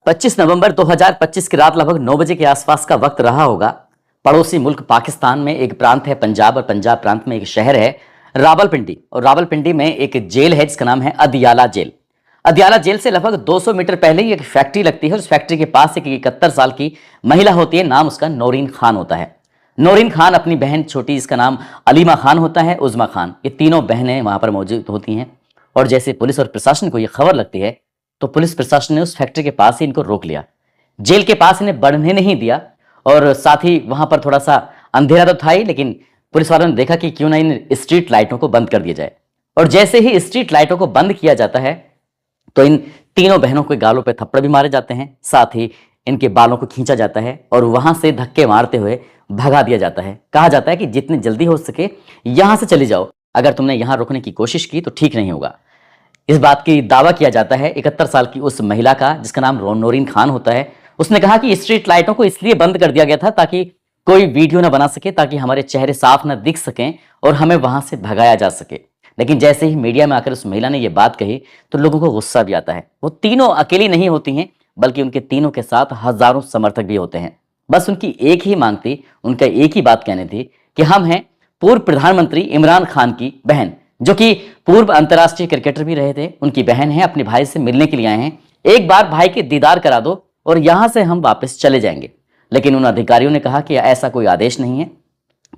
25 नवंबर 2025 की रात लगभग 9 बजे के आसपास का वक्त रहा होगा। पड़ोसी मुल्क पाकिस्तान में एक प्रांत है पंजाब, और पंजाब प्रांत में एक शहर है रावलपिंडी, और रावलपिंडी में एक जेल है जिसका नाम है अदियाला जेल। अदियाला जेल से लगभग 200 मीटर पहले ही एक फैक्ट्री लगती है। उस फैक्ट्री के पास एक 71 साल की महिला होती है, नाम उसका नौरीन खान होता है। नौरीन खान, अपनी बहन छोटी जिसका नाम अलीमा खान होता है, उज़मा खान, ये तीनों बहनें वहां पर मौजूद होती हैं। और जैसे पुलिस और प्रशासन को यह खबर लगती है तो पुलिस प्रशासन ने उस फैक्ट्री के पास ही इनको रोक लिया। जेल के पास इन्हें बढ़ने नहीं दिया, और साथ ही वहां पर थोड़ा सा अंधेरा तो था ही, लेकिन पुलिस वालों ने देखा कि क्यों ना इन स्ट्रीट लाइटों को बंद कर दिया जाए। और जैसे ही स्ट्रीट लाइटों को बंद किया जाता है तो इन तीनों बहनों के गालों पर थप्पड़ भी मारे जाते हैं, साथ ही इनके बालों को खींचा जाता है और वहां से धक्के मारते हुए भगा दिया जाता है। कहा जाता है कि जितनी जल्दी हो सके यहां से चली जाओ, अगर तुमने यहां रुकने की कोशिश की तो ठीक नहीं होगा। इस बात की दावा किया जाता है 71 साल की उस महिला का जिसका नाम नौरीन खान होता है। उसने कहा कि स्ट्रीट लाइटों को इसलिए बंद कर दिया गया था ताकि कोई वीडियो ना बना सके, ताकि हमारे चेहरे साफ ना दिख सकें और हमें वहां से भगाया जा सके। लेकिन जैसे ही मीडिया में आकर उस महिला ने यह बात कही तो लोगों को गुस्सा भी आता है। वो तीनों अकेली नहीं होती हैं, बल्कि उनके तीनों के साथ हजारों समर्थक भी होते हैं। बस उनकी एक ही मांग थी, उनका एक ही बात कहनी थी कि हम हैं पूर्व प्रधानमंत्री इमरान खान की बहन, जो कि पूर्व अंतर्राष्ट्रीय क्रिकेटर भी रहे थे। उनकी बहन है, अपने भाई से मिलने के लिए आए हैं। एक बार भाई के दीदार करा दो और यहां से हम वापस चले जाएंगे। लेकिन उन अधिकारियों ने कहा कि ऐसा कोई आदेश नहीं है,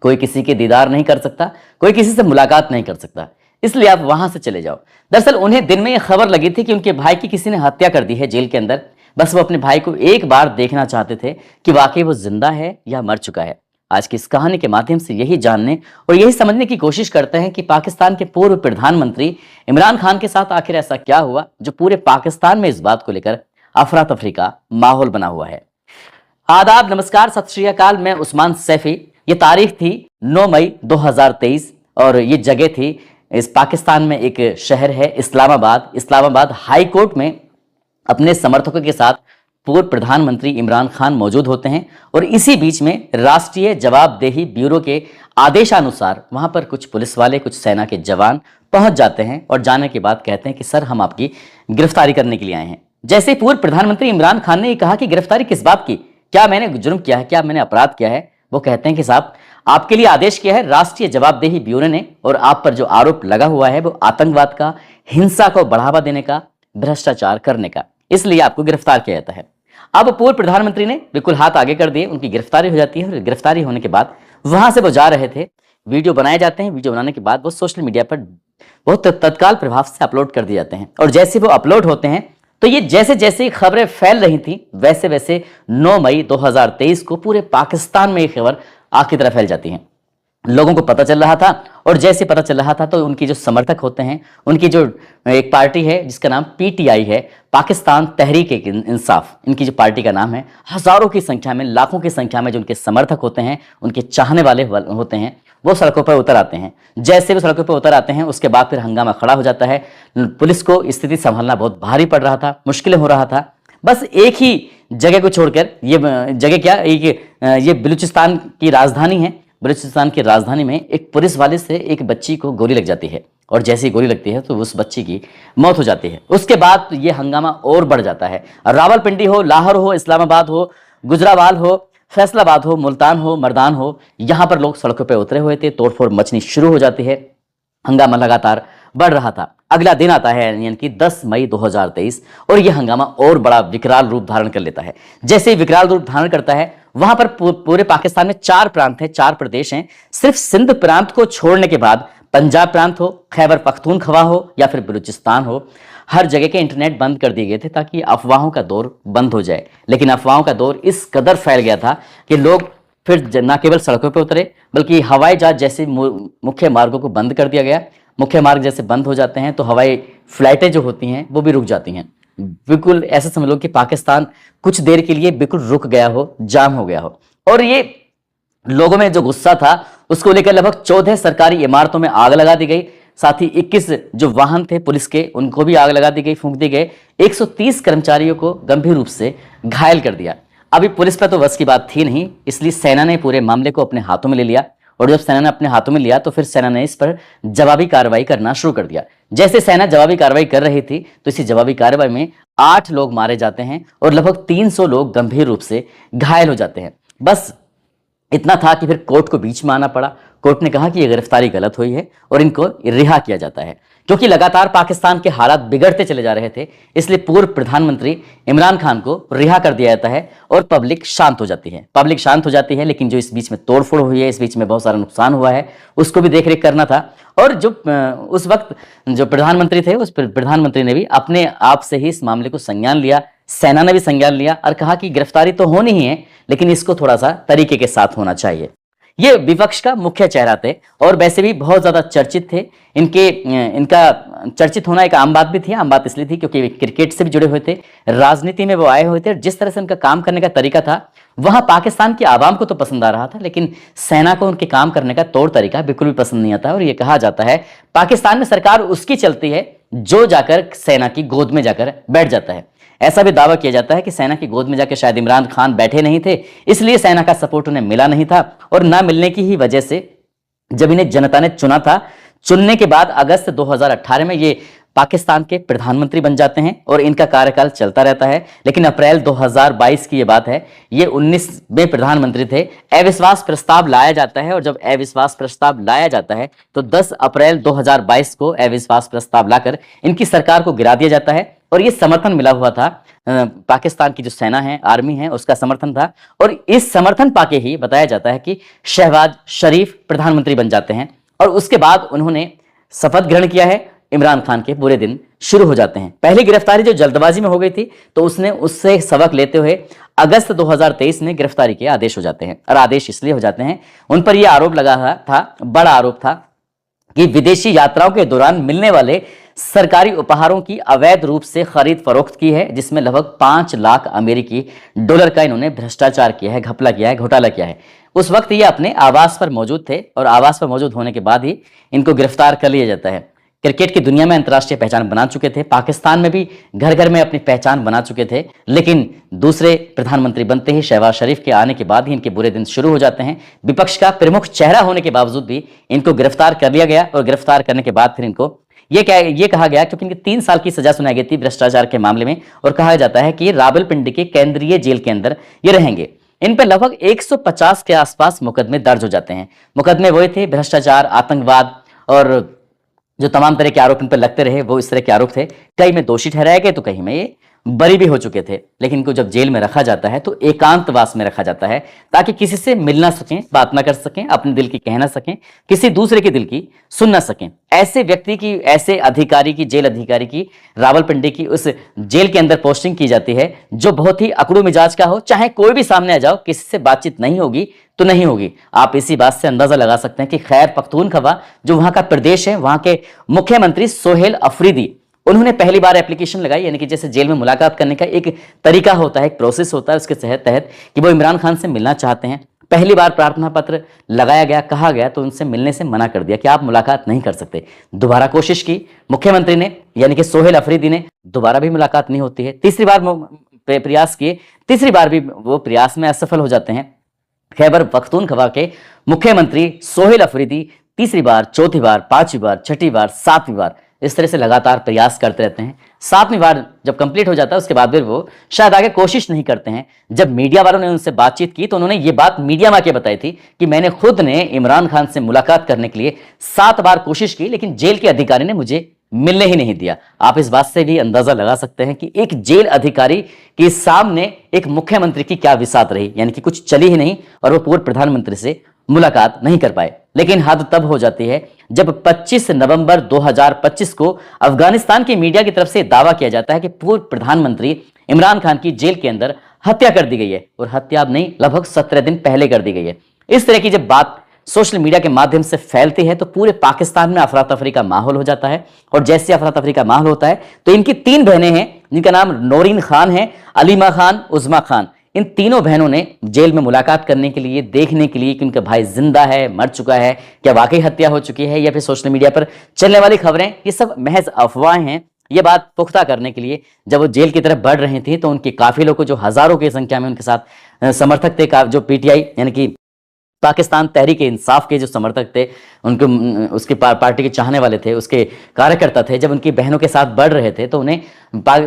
कोई किसी के दीदार नहीं कर सकता, कोई किसी से मुलाकात नहीं कर सकता, इसलिए आप वहां से चले जाओ। दरअसल उन्हें दिन में यह खबर लगी थी कि उनके भाई की किसी ने हत्या कर दी है जेल के अंदर। बस वो अपने भाई को एक बार देखना चाहते थे कि वाकई वो जिंदा है या मर चुका है। आज की इस कहानी के माध्यम से यही जानने और यही समझने की कोशिश करते हैं कि पाकिस्तान के पूर्व प्रधानमंत्री इमरान खान के साथ आखिर ऐसा क्या हुआ जो पूरे पाकिस्तान में इस बात को लेकर अफरा तफरी का माहौल बना हुआ है। आदाब, नमस्कार, सत श्री अकाल। मैं उस्मान सैफी। ये तारीख थी 9 मई 2023 और ये जगह थी इस पाकिस्तान में एक शहर है इस्लामाबाद। इस्लामाबाद हाई कोर्ट में अपने समर्थकों के साथ पूर्व प्रधानमंत्री इमरान खान मौजूद होते हैं, और इसी बीच में राष्ट्रीय जवाबदेही ब्यूरो के आदेशानुसार वहां पर कुछ पुलिस वाले, कुछ सेना के जवान पहुंच जाते हैं और जाने के बाद कहते हैं कि सर, हम आपकी गिरफ्तारी करने के लिए आए हैं। जैसे ही पूर्व प्रधानमंत्री इमरान खान ने कहा कि गिरफ्तारी किस बात की, क्या मैंने जुर्म किया है, क्या मैंने अपराध किया है, वो कहते हैं कि साहब, आपके लिए आदेश किया है राष्ट्रीय जवाबदेही ब्यूरो ने, और आप पर जो आरोप लगा हुआ है वो आतंकवाद का, हिंसा को बढ़ावा देने का, भ्रष्टाचार करने का, इसलिए आपको गिरफ्तार किया जाता है। अब पूर्व प्रधानमंत्री ने बिल्कुल हाथ आगे कर दिए, उनकी गिरफ्तारी हो जाती है। और गिरफ्तारी होने के बाद वहां से वो जा रहे थे, वीडियो बनाए जाते हैं। वीडियो बनाने के बाद वो सोशल मीडिया पर बहुत तत्काल प्रभाव से अपलोड कर दिए जाते हैं, और जैसे वो अपलोड होते हैं तो ये जैसे जैसे खबरें फैल रही थी वैसे वैसे 9 मई 2023 को पूरे पाकिस्तान में ये खबर आग की तरह फैल जाती है। लोगों को पता चल रहा था, और जैसे पता चल रहा था तो उनकी जो समर्थक होते हैं, उनकी जो एक पार्टी है जिसका नाम पीटीआई है, पाकिस्तान तहरीक इंसाफ, इनकी जो पार्टी का नाम है, हजारों की संख्या में, लाखों की संख्या में जो उनके समर्थक होते हैं, उनके चाहने वाले होते हैं, वो सड़कों पर उतर आते हैं। जैसे वो सड़कों पर उतर आते हैं उसके बाद फिर हंगामा खड़ा हो जाता है। पुलिस को स्थिति संभालना बहुत भारी पड़ रहा था, मुश्किलें हो रहा था। बस एक ही जगह को छोड़कर, ये जगह क्या, ये बलूचिस्तान की राजधानी है। बलूचिस्तान की राजधानी में एक पुलिस वाले से एक बच्ची को गोली लग जाती है, और जैसे ही गोली लगती है तो उस बच्ची की मौत हो जाती है। उसके बाद ये हंगामा और बढ़ जाता है। रावलपिंडी हो, लाहौर हो, इस्लामाबाद हो, गुजरावाल हो, फैसलाबाद हो, मुल्तान हो, मर्दान हो, यहाँ पर लोग सड़कों पर उतरे हुए थे। तोड़फोड़ मचनी शुरू हो जाती है, हंगामा लगातार बढ़ रहा था। अगला दिन आता है यानी कि 10 मई 2023, और यह हंगामा और बड़ा विकराल रूप धारण कर लेता है। जैसे ही विकराल रूप धारण करता है, वहां पर पूरे पाकिस्तान में 4 प्रांत हैं, 4 प्रदेश हैं। सिर्फ सिंध प्रांत को छोड़ने के बाद पंजाब प्रांत हो, खैबर पख्तूनख्वा हो या फिर बलूचिस्तान हो, हर जगह के इंटरनेट बंद कर दिए गए थे ताकि अफवाहों का दौर बंद हो जाए। लेकिन अफवाहों का दौर इस कदर फैल गया था कि लोग फिर न केवल सड़कों पर उतरे, बल्कि हवाई जहाज जैसे मुख्य मार्गों को बंद कर दिया गया। मुख्य मार्ग जैसे बंद हो जाते हैं तो हवाई फ्लाइटें जो होती हैं वो भी रुक जाती हैं। बिल्कुल ऐसा समझ लो कि पाकिस्तान कुछ देर के लिए बिल्कुल रुक गया हो, जाम हो गया हो। और ये लोगों में जो गुस्सा था उसको लेकर लगभग 14 सरकारी इमारतों में आग लगा दी गई। साथ ही 21 जो वाहन थे पुलिस के, उनको भी आग लगा दी गई, फूंक दी गए। 130 कर्मचारियों को गंभीर रूप से घायल कर दिया। अभी पुलिस पर तो बस की बात थी नहीं, इसलिए सेना ने पूरे मामले को अपने हाथों में ले लिया और जब सेना ने अपने हाथों में लिया तो फिर सेना ने इस पर जवाबी कार्रवाई करना शुरू कर दिया। जैसे सेना जवाबी कार्रवाई कर रही थी तो इसी जवाबी कार्रवाई में 8 लोग मारे जाते हैं और लगभग 300 लोग गंभीर रूप से घायल हो जाते हैं। बस इतना था कि फिर कोर्ट को बीच में आना पड़ा। कोर्ट ने कहा कि यह गिरफ्तारी गलत हुई है और इनको रिहा किया जाता है। क्योंकि लगातार पाकिस्तान के हालात बिगड़ते चले जा रहे थे, इसलिए पूर्व प्रधानमंत्री इमरान खान को रिहा कर दिया जाता है और पब्लिक शांत हो जाती है। पब्लिक शांत हो जाती है, लेकिन जो इस बीच में तोड़फोड़ हुई है, इस बीच में बहुत सारा नुकसान हुआ है, उसको भी देख रेख करना था। और जो उस वक्त जो प्रधानमंत्री थे, उस प्रधानमंत्री ने भी अपने आप से ही इस मामले को संज्ञान लिया, सेना ने भी संज्ञान लिया और कहा कि गिरफ्तारी तो होनी ही है, लेकिन इसको थोड़ा सा तरीके के साथ होना चाहिए। ये विपक्ष का मुख्य चेहरा थे और वैसे भी बहुत ज्यादा चर्चित थे। इनका चर्चित होना एक आम बात भी थी। आम बात इसलिए थी क्योंकि वे क्रिकेट से भी जुड़े हुए थे, राजनीति में वो आए हुए थे और जिस तरह से उनका काम करने का तरीका था वहां पाकिस्तान की आवाम को तो पसंद आ रहा था, लेकिन सेना को उनके काम करने का तौर तरीका बिल्कुल भी पसंद नहीं आता। और ये कहा जाता है पाकिस्तान में सरकार उसकी चलती है जो जाकर सेना की गोद में जाकर बैठ जाता है। ऐसा भी दावा किया जाता है कि सेना की गोद में जाकर शायद इमरान खान बैठे नहीं थे, इसलिए सेना का सपोर्ट उन्हें मिला नहीं था और ना मिलने की ही वजह से जब इन्हें जनता ने चुना था, चुनने के बाद अगस्त 2018 में ये पाकिस्तान के प्रधानमंत्री बन जाते हैं और इनका कार्यकाल चलता रहता है। लेकिन अप्रैल 2022 की ये बात है, ये 19वें प्रधानमंत्री थे। अविश्वास प्रस्ताव लाया जाता है और जब अविश्वास प्रस्ताव लाया जाता है तो 10 अप्रैल 2022 को अविश्वास प्रस्ताव लाकर इनकी सरकार को गिरा दिया जाता है और ये समर्थन मिला हुआ था पाकिस्तान की जो सेना है, आर्मी है, उसका समर्थन था। और इस समर्थन पाके ही बताया जाता है कि शहबाज शरीफ प्रधानमंत्री बन जाते हैं और उसके बाद उन्होंने शपथ ग्रहण किया है। इमरान खान के बुरे दिन शुरू हो जाते हैं। पहली गिरफ्तारी जो जल्दबाजी में हो गई थी तो उससे सबक लेते हुए अगस्त 2023 में गिरफ्तारी के आदेश हो जाते हैं। और आदेश इसलिए हो जाते हैं, उन पर यह आरोप लगा था, बड़ा आरोप था कि विदेशी यात्राओं के दौरान मिलने वाले सरकारी उपहारों की अवैध रूप से खरीद फरोख्त की है, जिसमें लगभग 5 लाख अमेरिकी डॉलर का इन्होंने भ्रष्टाचार किया है, घपला किया है, घोटाला किया है। उस वक्त ये अपने आवास पर मौजूद थे और आवास पर मौजूद होने के बाद ही इनको गिरफ्तार कर लिया जाता है। क्रिकेट की दुनिया में अंतर्राष्ट्रीय पहचान बना चुके थे, पाकिस्तान में भी घर घर में अपनी पहचान बना चुके थे, लेकिन दूसरे प्रधानमंत्री बनते ही शहबाज शरीफ के आने के बाद ही इनके बुरे दिन शुरू हो जाते हैं। विपक्ष का प्रमुख चेहरा होने के बावजूद भी इनको गिरफ्तार कर लिया गया और गिरफ्तार करने के बाद फिर इनको ये कहा गया, क्योंकि इनकी 3 साल की सजा सुनाई गई थी भ्रष्टाचार के मामले में, और कहा जाता है कि रावलपिंडी के केंद्रीय जेल के अंदर ये रहेंगे। इन पर लगभग 150 के आसपास मुकदमे दर्ज हो जाते हैं। मुकदमे वही थे, भ्रष्टाचार, आतंकवाद और जो तमाम तरह के आरोप इन पर लगते रहे वो इस तरह के आरोप थे। कई में दोषी ठहराए गए तो कहीं में ये बरी भी हो चुके थे। लेकिन इनको जब जेल में रखा जाता है तो एकांतवास में रखा जाता है ताकि किसी से मिल ना सकें, बात ना कर सकें, अपने दिल की कह ना सकें, किसी दूसरे के दिल की सुन ना सकें। ऐसे व्यक्ति की, ऐसे अधिकारी की, जेल अधिकारी की रावलपिंडी की उस जेल के अंदर पोस्टिंग की जाती है जो बहुत ही अकड़ू मिजाज का हो। चाहे कोई भी सामने आ जाओ, किसी से बातचीत नहीं होगी तो नहीं होगी। आप इसी बात से अंदाजा लगा सकते हैं कि खैबर पख्तूनख्वा जो वहां का प्रदेश है, वहां के मुख्यमंत्री सोहेल अफरीदी, उन्होंने पहली बार एप्लीकेशन लगाई, यानी कि जैसे जेल में मुलाकात करने का एक तरीका होता है, एक प्रोसेस होता है, उसके तहत कि वो इमरान खान से मिलना चाहते हैं। पहली बार प्रार्थना पत्र लगाया गया, कहा गया तो उनसे मिलने से मना कर दिया कि आप मुलाकात नहीं कर सकते। दोबारा कोशिश की मुख्यमंत्री ने, यानी कि सोहेल अफरीदी ने, दोबारा भी मुलाकात नहीं होती है। तीसरी बार प्रयास किए, तीसरी बार भी वो प्रयास में असफल हो जाते हैं। खैबर पख्तूनख्वा के मुख्यमंत्री सोहेल अफरीदी तीसरी बार, चौथी बार, 5वीं बार, 6ठी बार, 7वीं बार इस तरह से लगातार प्रयास करते रहते हैं। 7वीं बार जब कंप्लीट हो जाता है उसके बाद फिर वो शायद आगे कोशिश नहीं करते हैं। जब मीडिया वालों ने उनसे बातचीत की तो उन्होंने ये बात मीडिया में आके बताई थी कि मैंने खुद ने इमरान खान से मुलाकात करने के लिए 7 बार कोशिश की, लेकिन जेल के अधिकारी ने मुझे मिलने ही नहीं दिया। आप इस बात से भी अंदाजा लगा सकते हैं कि एक जेल अधिकारी के सामने एक मुख्यमंत्री की क्या विसात रही, यानी कि कुछ चली ही नहीं और वो पूर्व प्रधानमंत्री से मुलाकात नहीं कर पाए। लेकिन हद तब हो जाती है जब 25 नवंबर 2025 को अफगानिस्तान की मीडिया की तरफ से दावा किया जाता है कि पूर्व प्रधानमंत्री इमरान खान की जेल के अंदर हत्या कर दी गई है, और हत्या अब नहीं, लगभग 17 दिन पहले कर दी गई है। इस तरह की जब बात सोशल मीडिया के माध्यम से फैलती है तो पूरे पाकिस्तान में अफरा तफरी का माहौल हो जाता है। और जैसे अफरा तफरी का माहौल होता है तो इनकी 3 बहनें हैं जिनका नाम नौरीन खान है, अलीमा खान, उज़मा खान। इन तीनों बहनों ने जेल में मुलाकात करने के लिए, देखने के लिए कि उनका भाई जिंदा है, मर चुका है, क्या वाकई हत्या हो चुकी है, या फिर सोशल मीडिया पर चलने वाली खबरें ये सब महज अफवाहें हैं, ये बात पुख्ता करने के लिए जब वो जेल की तरफ बढ़ रही थी तो उनके काफिलों को, जो हजारों की संख्या में उनके साथ समर्थक थे, जो पीटीआई यानी कि पाकिस्तान तहरीक इंसाफ के जो समर्थक थे, उनके उसके पार्टी के चाहने वाले थे, उसके कार्यकर्ता थे, जब उनकी बहनों के साथ बढ़ रहे थे तो उन्हें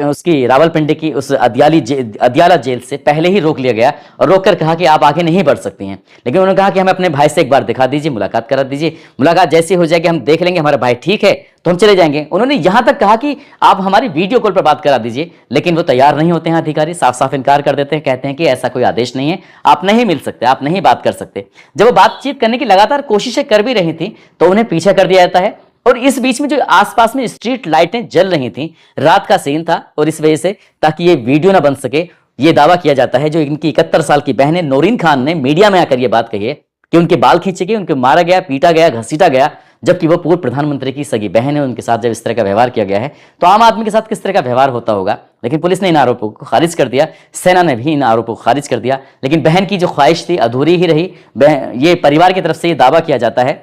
उसकी रावलपिंडी की उस अदियाला जेल से पहले ही रोक लिया गया और रोककर कहा कि आप आगे नहीं बढ़ सकती हैं। लेकिन उन्होंने कहा कि हमें अपने भाई से एक बार दिखा दीजिए, मुलाकात करा दीजिए, मुलाकात जैसी हो जाएगी हम देख लेंगे, हमारा भाई ठीक है तो हम चले जाएंगे। उन्होंने यहां तक कहा कि आप हमारी वीडियो कॉल पर बात करा दीजिए, लेकिन वो तैयार नहीं होते हैं। अधिकारी साफ साफ इनकार कर देते हैं, कहते हैं कि ऐसा कोई आदेश नहीं है, आप नहीं मिल सकते, आप नहीं बात कर सकते। जब वो बातचीत करने की लगातार कोशिशें कर भी रही थी तो उन्हें पीछे कर दिया जाता है। और इस बीच में जो आसपास में स्ट्रीट लाइटें जल रही थी, रात का सीन था, और इस वजह से ताकि ये वीडियो ना बन सके, ये दावा किया जाता है, जो इनकी 71 साल की बहन है नौरीन खान ने मीडिया में आकर ये बात कही है कि उनके बाल खींचे गए, उनको मारा गया, पीटा गया, घसीटा गया, जबकि वो पूर्व प्रधानमंत्री की सगी बहन है। उनके साथ जब इस तरह का व्यवहार किया गया है तो आम आदमी के साथ किस तरह का व्यवहार होता होगा। लेकिन पुलिस ने इन आरोपों को खारिज कर दिया, सेना ने भी इन आरोपों को खारिज कर दिया। लेकिन बहन की जो ख्वाहिश थी अधूरी ही रही। ये परिवार की तरफ से ये दावा किया जाता है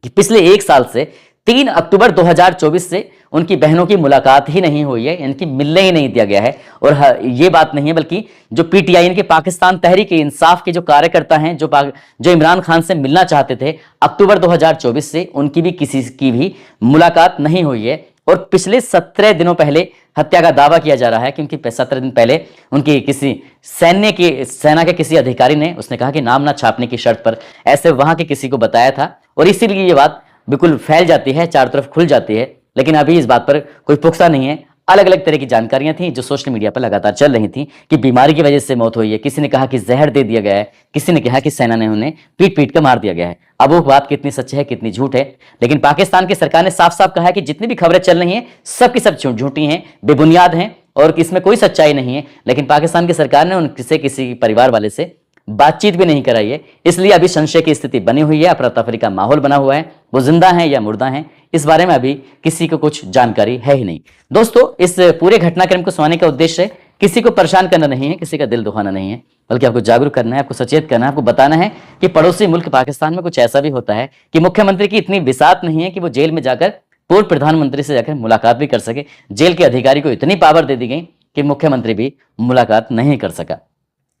कि पिछले 1 साल से 3 अक्टूबर 2024 से उनकी बहनों की मुलाकात ही नहीं हुई है, इनकी मिलने ही नहीं दिया गया है। और ये बात नहीं है, बल्कि जो पीटीआई, इनके पाकिस्तान तहरीक इंसाफ के जो कार्यकर्ता हैं, जो इमरान खान से मिलना चाहते थे, अक्टूबर 2024 से उनकी भी किसी की भी मुलाकात नहीं हुई है। और पिछले 17 दिनों पहले हत्या का दावा किया जा रहा है कि उनकी 17 दिन पहले उनकी किसी सेना के किसी अधिकारी ने, उसने कहा कि नाम ना छापने की शर्त पर ऐसे वहां के किसी को बताया था, और इसीलिए ये बात बिल्कुल फैल जाती है, चारों तरफ खुल जाती है। लेकिन अभी इस बात पर कोई पुख्ता नहीं है। अलग अलग तरह की जानकारियां थी जो सोशल मीडिया पर लगातार चल रही थी कि बीमारी की वजह से मौत हुई है, किसी ने कहा कि जहर दे दिया गया है, किसी ने कहा कि सेना ने उन्हें पीट पीट कर मार दिया गया है। अब वो बात कितनी सच है कितनी झूठ है, लेकिन पाकिस्तान की सरकार ने साफ साफ कहा है कि जितनी भी खबरें चल रही हैं सब की सब झूठी हैं, बेबुनियाद हैं और इसमें कोई सच्चाई नहीं है। लेकिन पाकिस्तान की सरकार ने उनसे किसी परिवार वाले से बातचीत भी नहीं कराई है, इसलिए अभी संशय की स्थिति बनी हुई है, अफरा तफरी का माहौल बना हुआ है। वो जिंदा हैं या मुर्दा हैं, इस बारे में अभी किसी को कुछ जानकारी है ही नहीं। दोस्तों, इस पूरे घटनाक्रम को सुनाने का उद्देश्य किसी को परेशान करना नहीं है, किसी का दिल दुखाना नहीं है, बल्कि आपको जागरूक करना है, आपको सचेत करना है, आपको बताना है कि पड़ोसी मुल्क पाकिस्तान में कुछ ऐसा भी होता है कि मुख्यमंत्री की इतनी बिसात नहीं है कि वो जेल में जाकर पूर्व प्रधानमंत्री से जाकर मुलाकात भी कर सके। जेल के अधिकारी को इतनी पावर दे दी गई कि मुख्यमंत्री भी मुलाकात नहीं कर सका।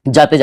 जाते